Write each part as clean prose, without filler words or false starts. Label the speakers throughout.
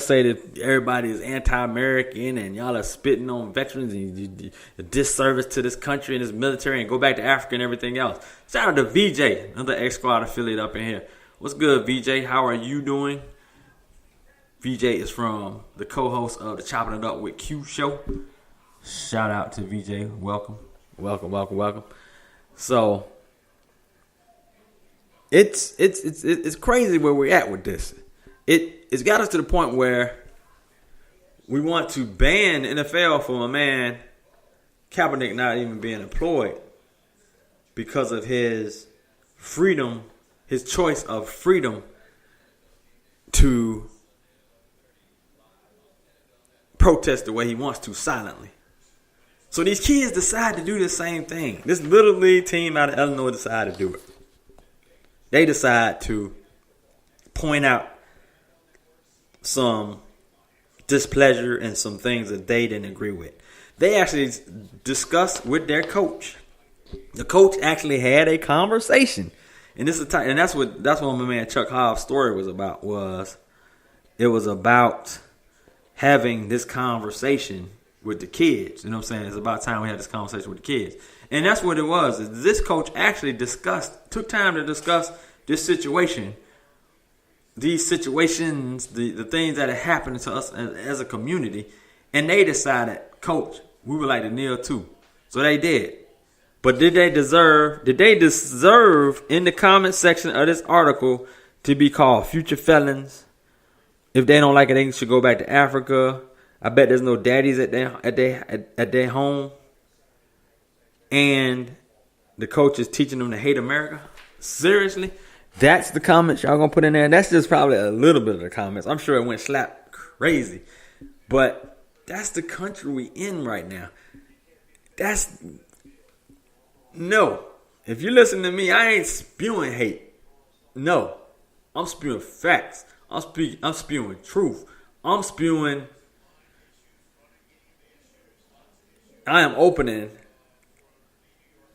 Speaker 1: say that everybody is anti-American and y'all are spitting on veterans and you disservice to this country and this military and go back to Africa and everything else. Shout out to VJ, another X-Squad affiliate up in here. What's good, VJ? How are you doing? VJ is from the co-host of the Chopping It Up with Q show. Shout out to VJ. Welcome. So it's crazy where we're at with this. It's got us to the point where we want to ban the NFL from a man, Kaepernick, not even being employed because of his freedom, his choice of freedom to protest the way he wants to silently. So these kids decide to do the same thing. This little league team out of Illinois decided to do it. They decide to point out some displeasure and some things that they didn't agree with. They actually discussed with their coach. The coach actually had a conversation, and that's what my man Chuck Hobbs' story was about. It was about having this conversation with the kids. You know what I'm saying? It's about time we had this conversation with the kids, and that's what it was. This coach actually took time to discuss this situation. These situations, the things that are happening to us as a community, and they decided, Coach, we would like to kneel too. So they did. But did they deserve in the comment section of this article to be called future felons? If they don't like it, they should go back to Africa. I bet there's no daddies at their home. And the coach is teaching them to hate America. Seriously? That's the comments y'all gonna put in there. That's just probably a little bit of the comments. I'm sure it went slap crazy. But that's the country we in right now. No. If you listen to me, I ain't spewing hate. No. I'm spewing facts. I'm spewing truth. I am opening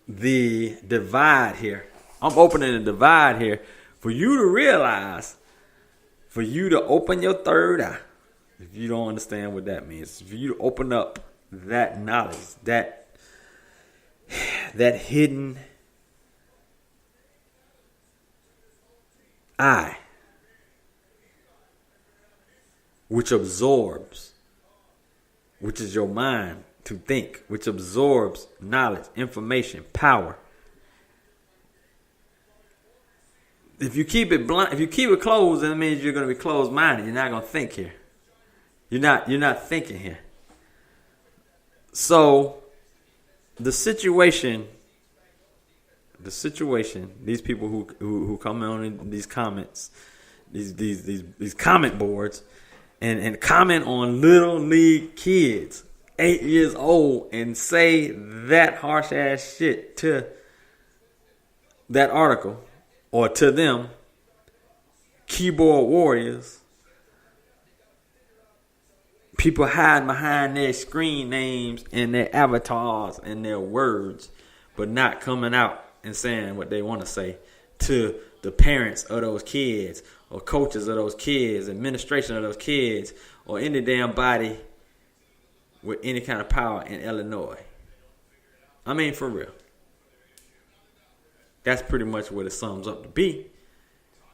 Speaker 1: the divide here. I'm opening the divide here for you to realize, for you to open your third eye. If you don't understand what that means, for you to open up that knowledge, that hidden eye, which absorbs, which is your mind to think, which absorbs knowledge, information, power. If you keep it blind, if you keep it closed, then it means you're going to be closed-minded. You're not going to think here. You're not thinking here. So the situation, these people who come on in these comments, these comment boards, and comment on little league kids, 8 years old, and say that harsh ass shit to that article. Or to them, keyboard warriors, people hiding behind their screen names and their avatars and their words, but not coming out and saying what they want to say to the parents of those kids, or coaches of those kids, administration of those kids, or any damn body with any kind of power in Illinois. I mean, for real. That's pretty much what it sums up to be.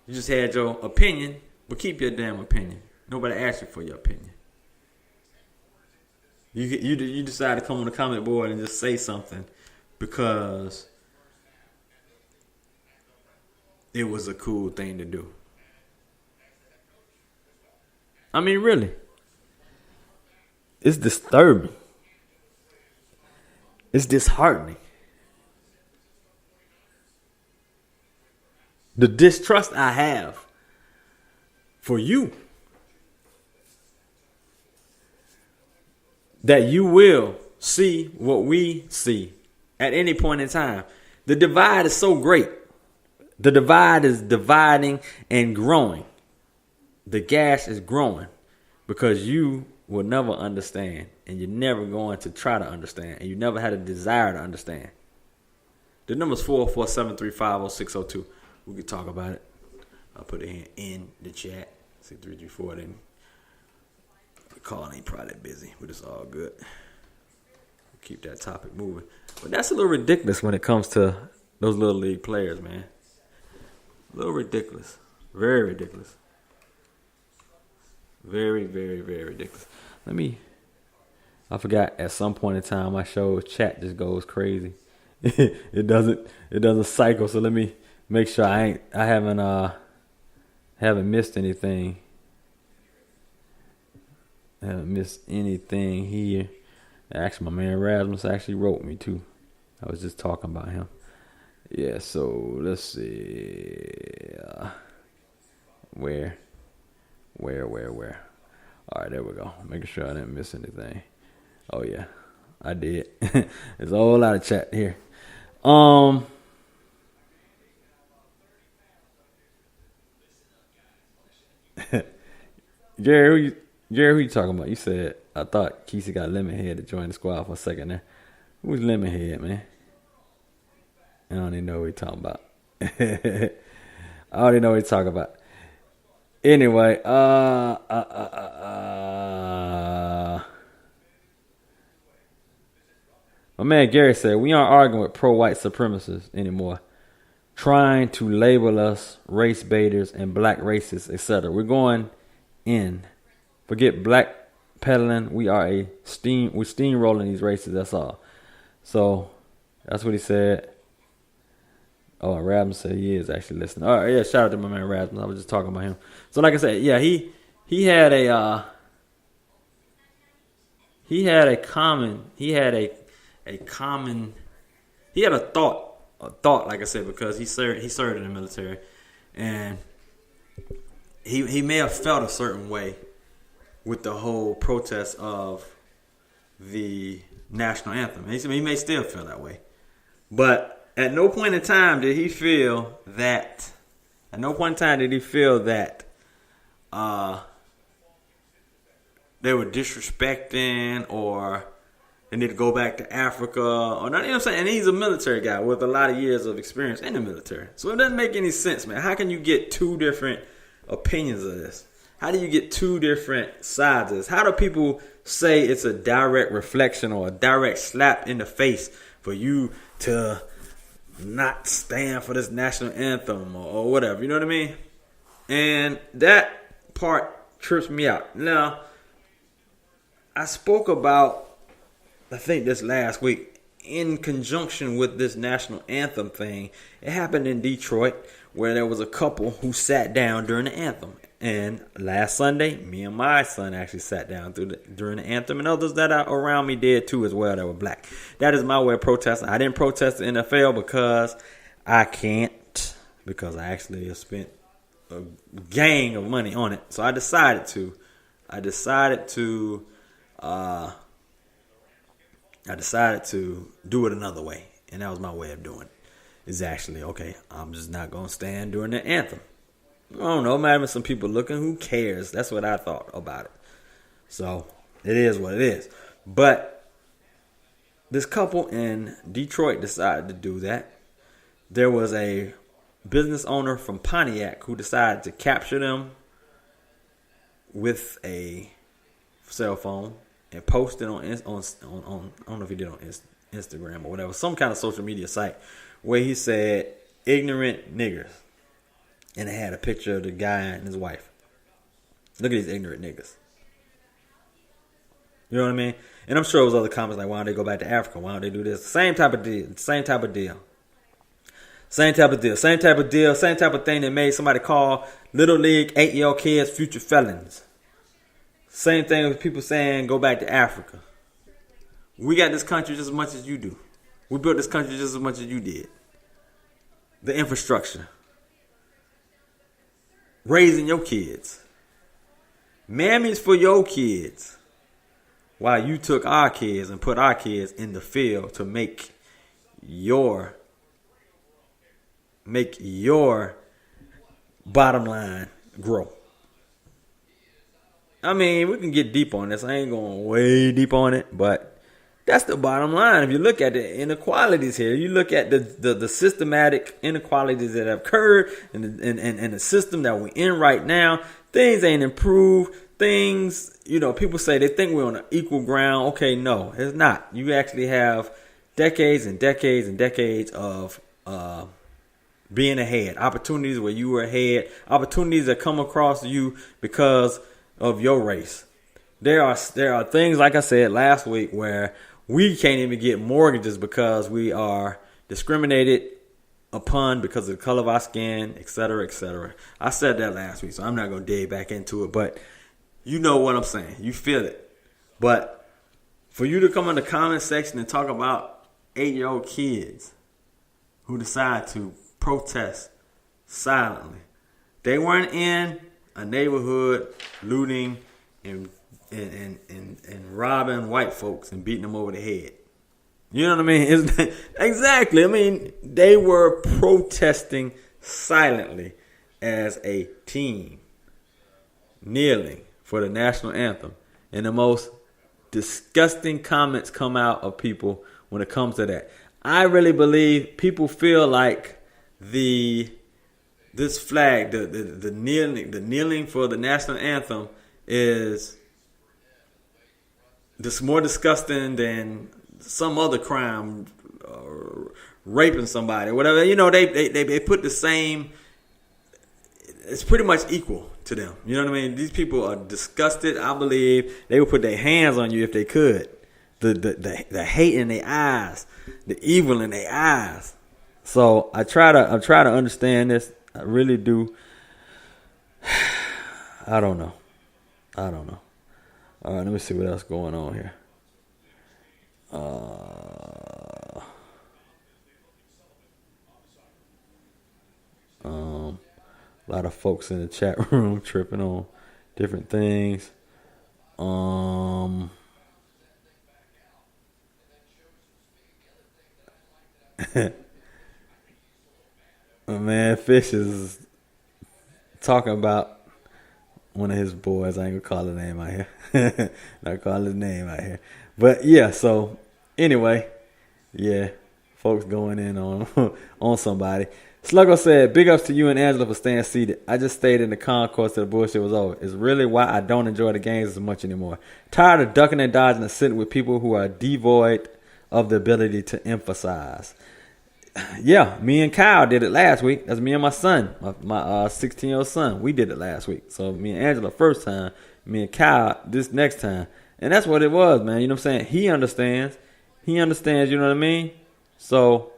Speaker 1: You just had your opinion, but keep your damn opinion. Nobody asked you for your opinion. You decide to come on the comment board and just say something because it was a cool thing to do. I mean, really. It's disturbing. It's disheartening. The distrust I have for you, that you will see what we see at any point in time. The divide is so great. The divide is dividing and growing. The gas is growing because you will never understand, and you're never going to try to understand, and you never had a desire to understand. The number's 447-350-602. We can talk about it. I'll put it in the chat. 6334 then. Call ain't probably busy, but it's all good. Keep that topic moving. But that's a little ridiculous when it comes to those little league players, man. A little ridiculous. Very ridiculous. Very, very, very ridiculous. I forgot at some point in time my show's chat just goes crazy. It doesn't cycle, so let me make sure I haven't missed anything. I haven't missed anything here. Actually, my man Rasmus actually wrote me too. I was just talking about him. Yeah, so let's see. Where? All right, there we go. Making sure I didn't miss anything. Oh yeah, I did. There's a whole lot of chat here. Jerry, who you talking about? You said, I thought Kysii got Lemonhead to join the squad for a second there. Who's Lemonhead, man? I don't even know what he's talking about. I already know what he's talking about. Anyway, my man Gary said, we aren't arguing with pro-white supremacists anymore, trying to label us race baiters and black racists, etc. We're going in. Forget black peddling. We're steamrolling these races. That's all. So that's what he said. Oh, and Rasmus said he is actually listening. All right, yeah. Shout out to my man Rasmus. I was just talking about him. So like I said, yeah, he had a thought, like I said, because he served in the military, and he may have felt a certain way with the whole protest of the national anthem. He may still feel that way, but at no point in time did he feel that. They were disrespecting, or they need to go back to Africa, or not. You know what I'm saying? And he's a military guy with a lot of years of experience in the military, so it doesn't make any sense, man. How can you get two different opinions of this? How do you get two different sides of this? How do people say it's a direct reflection or a direct slap in the face for you to not stand for this national anthem or whatever? You know what I mean? And that part trips me out. Now, I spoke about, I think this last week, in conjunction with this national anthem thing. It happened in Detroit, where there was a couple who sat down during the anthem. And last Sunday, me and my son actually sat down during the anthem, and others that are around me did too as well that were black. That is my way of protesting. I didn't protest the NFL because I can't, because I actually have spent a gang of money on it. So I decided to do it another way, and that was my way of doing it. Is actually, okay, I'm just not going to stand during the anthem. I don't know, maybe some people looking, who cares? That's what I thought about it. So it is what it is. But this couple in Detroit decided to do that. There was a business owner from Pontiac who decided to capture them with a cell phone and post it on I don't know if he did on Instagram or whatever, some kind of social media site, where he said, ignorant niggers. And it had a picture of the guy and his wife. Look at these ignorant niggas. You know what I mean? And I'm sure there was other comments like, why don't they go back to Africa? Why don't they do this? Same type of deal. Same type of thing that made somebody call Little League 8-year-old kids future felons. Same thing with people saying go back to Africa. We got this country just as much as you do. We built this country just as much as you did. The infrastructure. Raising your kids. Mammies for your kids. While you took our kids and put our kids in the field to make your bottom line grow. I mean, we can get deep on this. I ain't going way deep on it, but that's the bottom line. If you look at the inequalities here, you look at the systematic inequalities that have occurred and the system that we're in right now, things ain't improved. things, people say they think we're on an equal ground. Okay, no, it's not. You actually have decades and decades and decades of being ahead, opportunities where you were ahead, opportunities that come across you because of your race. There are things, like I said last week, where we can't even get mortgages because we are discriminated upon because of the color of our skin, et cetera, et cetera. I said that last week, so I'm not going to dig back into it, but you know what I'm saying. You feel it. But for you to come in the comment section and talk about 8-year-old kids who decide to protest silently. They weren't in a neighborhood looting and robbing white folks and beating them over the head. You know what I mean? Exactly. I mean, they were protesting silently as a team, kneeling for the national anthem. And the most disgusting comments come out of people when it comes to that. I really believe people feel like this flag, the kneeling for the national anthem is just more disgusting than some other crime, raping somebody, whatever. They put the same. It's pretty much equal to them. You know what I mean? These people are disgusted. I believe they would put their hands on you if they could. The hate in their eyes, the evil in their eyes. So I try to understand this. I really do. I don't know. All right, let me see what else going on here. A lot of folks in the chat room tripping on different things. Man, Fish is talking about one of his boys. I ain't gonna call his name out here. Not call his name out here. But yeah, so anyway, yeah, folks going in on somebody. Sluggo said, big ups to you and Angela for staying seated. I just stayed in the concourse till the bullshit was over. It's really why I don't enjoy the games as much anymore. Tired of ducking and dodging and sitting with people who are devoid of the ability to emphasize. Yeah, me and Kyle did it last week. That's me and my son, my 16-year-old son. We did it last week. So me and Angela first time, me and Kyle this next time. And that's what it was, man. You know what I'm saying? He understands. You know what I mean? So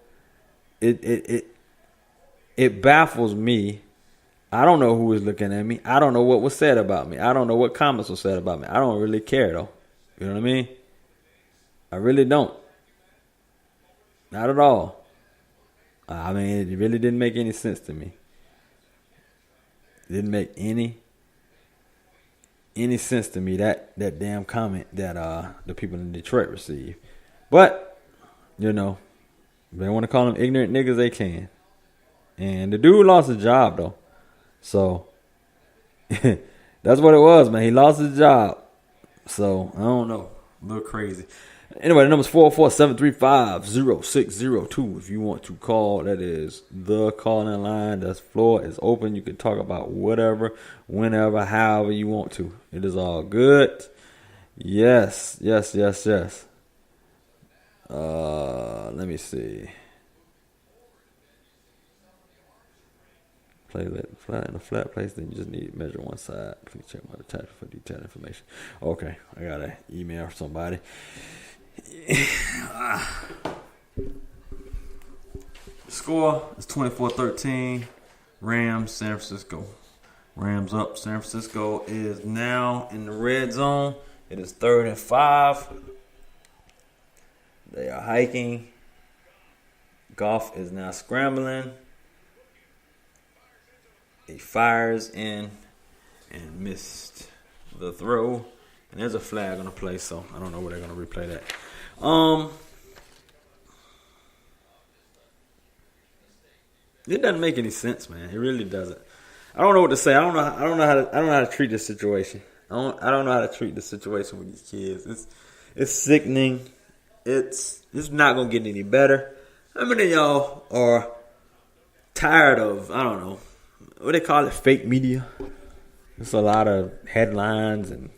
Speaker 1: it baffles me. I don't know who was looking at me. I don't know what was said about me. I don't know what comments were said about me. I don't really care, though. You know what I mean? I really don't. Not at all. I mean, it really didn't make any sense to me. It didn't make any sense to me, that damn comment that the people in Detroit received. But, if they want to call them ignorant niggas, they can. And the dude lost his job, though. So, that's what it was, man. He lost his job. So, I don't know. A little crazy. Anyway, the number's 447-355-0602. If you want to call, that is the calling line. That floor is open. You can talk about whatever, whenever, however you want to. It is all good. Yes. Let me see. Play that flat in a flat place, then you just need to measure one side. Please check my attachment for detailed information. Okay, I got an email from somebody. Score is 24-13. Rams, San Francisco. Rams up. San Francisco is now in the red zone. It is 3rd and 5. They are hiking. Goff is now scrambling. He fires in and missed the throw. And there's a flag on the play, so I don't know where they're going to replay that. It doesn't make any sense, man. It really doesn't. I don't know what to say. I don't know how to treat this situation. I don't know how to treat the situation with these kids. It's sickening. It's not gonna get any better. How many of y'all are tired of, I don't know, what they call it, fake media? It's a lot of headlines and